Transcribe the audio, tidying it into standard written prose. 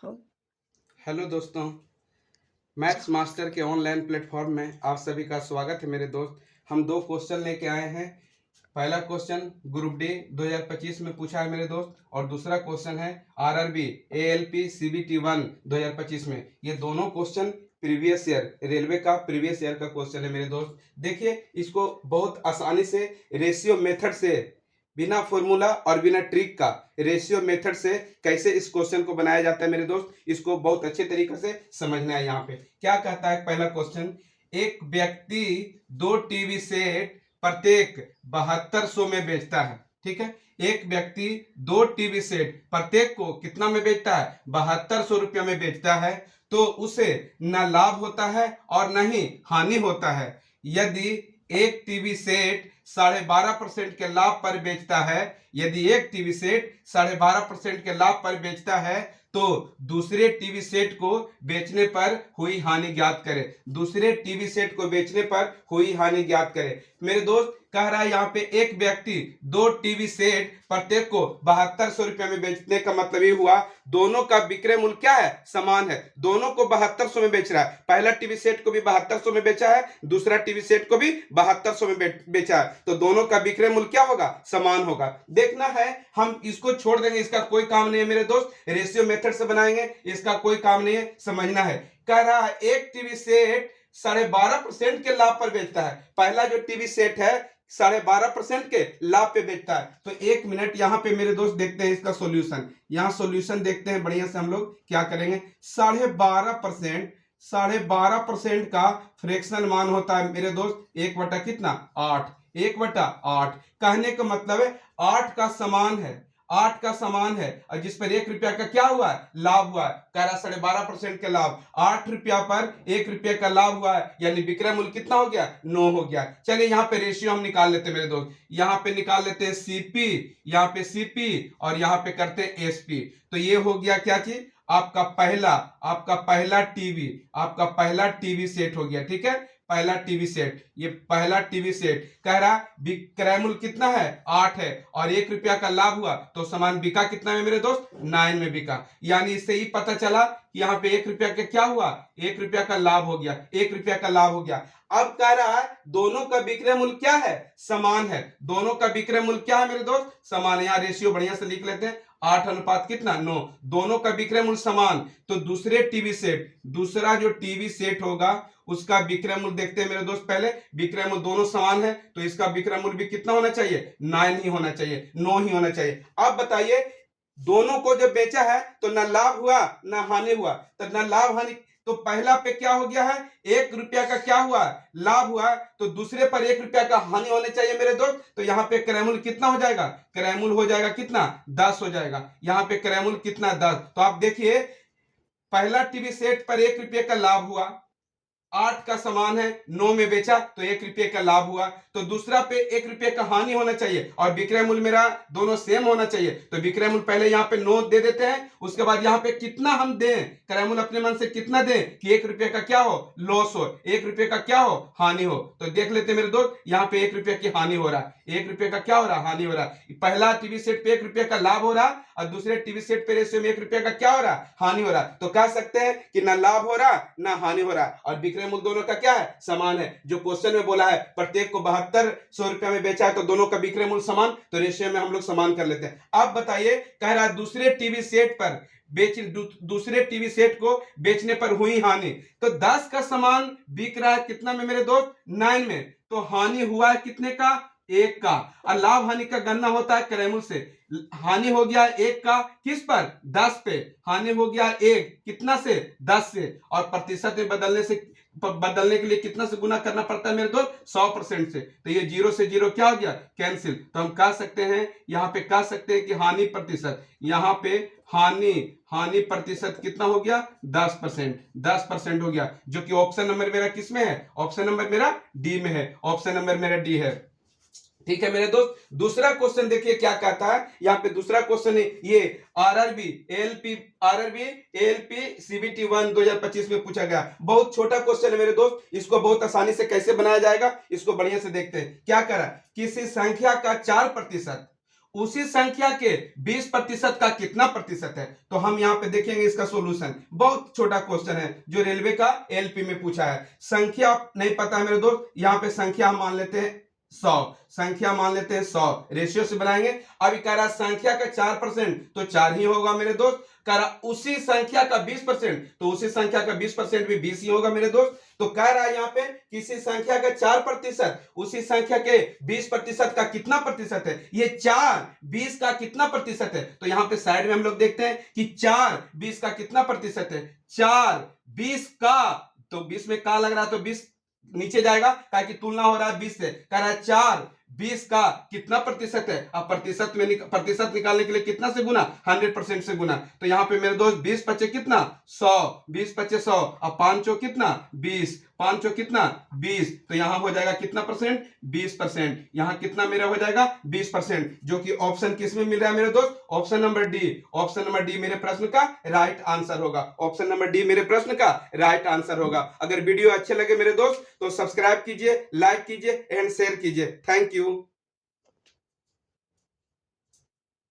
हाँ। हेलो दोस्तों, maths master के ऑनलाइन प्लेटफॉर्म में आप सभी का स्वागत है मेरे दोस्त। हम दो क्वेश्चन लेके आए हैं। पहला क्वेश्चन ग्रुप डी 2025 में पूछा है मेरे दोस्त, और दूसरा क्वेश्चन है आरआरबी एएलपी सीबीटी 1 2025 में। ये दोनों क्वेश्चन प्रीवियस ईयर रेलवे का प्रीवियस ईयर का क्वेश्चन है मेरे दोस्त। देखिए, इसको बहुत आसानी से रेशियो मेथड से, बिना फॉर्मूला और बिना ट्रिक का, रेशियो मेथड से कैसे इस क्वेश्चन को बनाया जाता है मेरे दोस्त, इसको बहुत अच्छे तरीके से समझना है। यहाँ पे क्या कहता है पहला क्वेश्चन, एक व्यक्ति 2 टीवी सेट प्रत्येक 7200 में बेचता है। ठीक है, एक व्यक्ति 2 टीवी सेट प्रत्येक को कितना में बेचता है, 7200 रुपया में बेचता है। तो उसे न लाभ होता है और न ही हानि होता है। यदि एक टीवी सेट 12.5% के लाभ पर बेचता है, यदि एक टीवी सेट 12.5% के लाभ पर बेचता है, तो दूसरे टीवी सेट को बेचने पर हुई हानि ज्ञात करें। दूसरे टीवी सेट को बेचने पर हुई हानि ज्ञात करें। मेरे दोस्त कह रहा है यहाँ पे एक व्यक्ति 2 टीवी सेट प्रत्येक को 7200 रुपये में बेचने का मतलब ये हुआ दोनों का विक्रय मूल्य क्या है, समान है। दोनों को 7200 में बेच रहा है। पहला टीवी सेट को भी 7200 में बेचा है, दूसरा टीवी सेट को भी 7200 में बेचा है, तो दोनों का विक्रय मूल्य क्या होगा, समान होगा। देखना है, हम इसको छोड़ देंगे, इसका कोई काम नहीं है मेरे दोस्त। रेशियो मेथड से बनाएंगे, इसका कोई काम नहीं है, समझना है। कह रहा है एक टीवी सेट 12.5% के लाभ पर बेचता है। पहला जो टीवी सेट है 12.5% के लाभ पे बेचता है। तो 1 मिनट यहाँ पे मेरे दोस्त देखते हैं इसका सॉल्यूशन। यहाँ सॉल्यूशन देखते हैं बढ़िया से। हम लोग क्या करेंगे, 12.5% का फ्रैक्शनल मान होता है मेरे दोस्त 1 बटा कितना, 8। 1 बटा 8 कहने का मतलब है 8 का समान है, 8 का समान है, और जिस पर 1 रुपया का क्या हुआ है, लाभ हुआ है। कह रहा 12.5% के लाभ, 8 रुपया पर 1 रुपये का लाभ हुआ है, यानी विक्रय मूल्य कितना हो गया, 9 हो गया। चलिए यहाँ पे रेशियो हम निकाल लेते हैं मेरे दोस्त। यहाँ पे निकाल लेते हैं सीपी, यहाँ पे सीपी, और यहाँ पे करते हैं एसपी। तो ये हो गया क्या चीज, आपका पहला टीवी सेट हो गया। ठीक है, पहला टीवी सेट, ये पहला टीवी सेट। कह रहा विक्रय मूल्य कितना है, 8 है, और 1 रुपया का लाभ हुआ, तो सामान बिका कितना में मेरे दोस्त, 9 में बिका। यानी इससे ही पता चला कि यहाँ पे 1 रुपया का क्या हुआ, 1 रुपया का लाभ हो गया, 1 रुपया का लाभ हो गया। अब कह रहा है दोनों का विक्रय मूल्य क्या है, समान है। दोनों का विक्रय मूल्य क्या है मेरे दोस्त, समान है। यहाँ रेशियो बढ़िया से लिख लेते हैं, 8 अनुपात कितना, 9। दोनों का विक्रय मूल्य समान, तो दूसरे टीवी सेट, दूसरा जो टीवी सेट होगा उसका विक्रय मूल्य देखते हैं मेरे दोस्त। पहले विक्रय मूल्य दोनों समान है, तो इसका विक्रय मूल्य भी कितना होना चाहिए, 9 ही होना चाहिए, 9 ही होना चाहिए। अब बताइए, दोनों को जब बेचा है तो न लाभ हुआ न हानि हुआ, तो न लाभ हानि, तो पहला पे क्या हो गया है, 1 रुपया का क्या हुआ, लाभ हुआ, तो दूसरे पर 1 रुपया का हानि होने चाहिए मेरे दोस्त। तो यहाँ पे क्रय मूल्य कितना हो जाएगा, क्रय मूल्य हो जाएगा कितना, 10 हो जाएगा। यहाँ पे क्रय मूल्य कितना, 10। तो आप देखिए, पहला टीवी सेट पर 1 रुपये का लाभ हुआ, 8 का समान है, 9 में बेचा, तो 1 रुपये का लाभ हुआ। तो दूसरा पे 1 रुपये का हानि होना चाहिए, और विक्रय मूल्य मेरा दोनों सेम होना चाहिए। तो विक्रय मूल्य पहले यहाँ पे 9 दे देते हैं, उसके बाद यहाँ पे कितना हम दें, क्रय मूल्य अपने मन से कितना दें कि 1 रुपये का क्या हो, लॉस हो, 1 रुपये का क्या हो, हानि हो। तो देख लेते हैं मेरे दोस्त, यहाँ पे 1 रुपये की हानि हो रहा है, 1 रुपये का क्या हो रहा है, हानि हो रहा है। पहला टीवी सेट पे 1 रुपये का लाभ हो रहा है, और दूसरे टीवी सेट पे रेशियो में 1 रुपये का क्या हो रहा है, हानि हो रहा है। तो कह सकते हैं कि ना लाभ हो रहा ना हानि हो रहा, और विक्रय मूल्य दोनों का क्या है, समान है। जो क्वेश्चन में बोला है प्रत्येक को 7200 रुपया में बेचा है, तो दोनों का विक्रय मूल्य समान, तो रेशियो में हम लोग समान कर लेते हैं। अब बताइए, कह रहा है दूसरे टीवी सेट पर दूसरे टीवी सेट को बेचने पर हुई हानि। तो 10 का सामान बिक रहा है कितना में मेरे दोस्त, 9 में, तो हानि हुआ है कितने का, 1 का। और लाभ हानि का गणना होता है क्रय मूल्य से। हानि हो गया 1 का, किस पर, 10 पे। हानि हो गया 1 कितना से, 10 से, और प्रतिशत में बदलने के लिए कितना से गुना करना पड़ता है मेरे दोस्त, 100% से। तो ये 0 से 0 क्या हो गया, कैंसिल। तो हम कह सकते हैं, यहाँ पे कह सकते हैं कि हानि प्रतिशत, यहाँ पे हानि प्रतिशत कितना हो गया, 10%, 10% हो गया, जो कि ऑप्शन नंबर मेरा किस में है, ऑप्शन नंबर मेरा डी में है, ऑप्शन नंबर मेरा डी है। ठीक है मेरे दोस्त, दूसरा क्वेश्चन देखिए क्या कहता है। यहाँ पे दूसरा क्वेश्चन है, ये आरआरबी एएलपी सीबीटी 1 2025 में पूछा गया। बहुत छोटा क्वेश्चन है मेरे दोस्त, इसको बहुत आसानी से कैसे बनाया जाएगा, इसको बढ़िया से देखते हैं। क्या करा, किसी संख्या का 4% उसी संख्या के 20% का कितना प्रतिशत है। तो हम यहाँ पे देखेंगे इसका सॉल्यूशन, बहुत छोटा क्वेश्चन है जो रेलवे का एलपी में पूछा है। संख्या नहीं पता है मेरे दोस्त, यहाँ पे संख्या हम मान लेते हैं 100, संख्या मान लेते हैं 100, रेशियो से बनाएंगे। अभी कह रहा संख्या का 4% तो 4 ही होगा मेरे दोस्त। कह रहा उसी संख्या का 20% तो उसी संख्या का 20% भी 20 ही होगा मेरे दोस्त। तो कह रहा है यहाँ पे किसी संख्या का 4% उसी संख्या के 20% का कितना प्रतिशत है। ये 4 20 का कितना प्रतिशत है। तो यहाँ पे साइड में हम लोग देखते हैं कि 4 20 का कितना प्रतिशत है। 4 20 का, तो 20 में का लग रहा है तो 20 नीचे जाएगा, क्या कि तुलना हो रहा है 20 से। कह रहा है 4 20 का कितना प्रतिशत है। अब प्रतिशत निकालने के लिए कितना से गुना, 100% से गुना। तो यहाँ पे मेरे दोस्त 20 पचे कितना 100, 20 पचे 100, अब 5 चौ कितना 20, 5 चौ कितना 20। तो यहाँ हो जाएगा कितना परसेंट, 20%। यहाँ कितना मेरा हो जाएगा 20%, जो कि ऑप्शन किस में मिल रहा है मेरे दोस्त, option number D. Option number D मेरे प्रश्न का राइट आंसर होगा। ऑप्शन नंबर डी मेरे प्रश्न का राइट आंसर होगा। अगर वीडियो अच्छे लगे मेरे दोस्त तो सब्सक्राइब कीजिए, लाइक कीजिए एंड शेयर कीजिए। Thank you.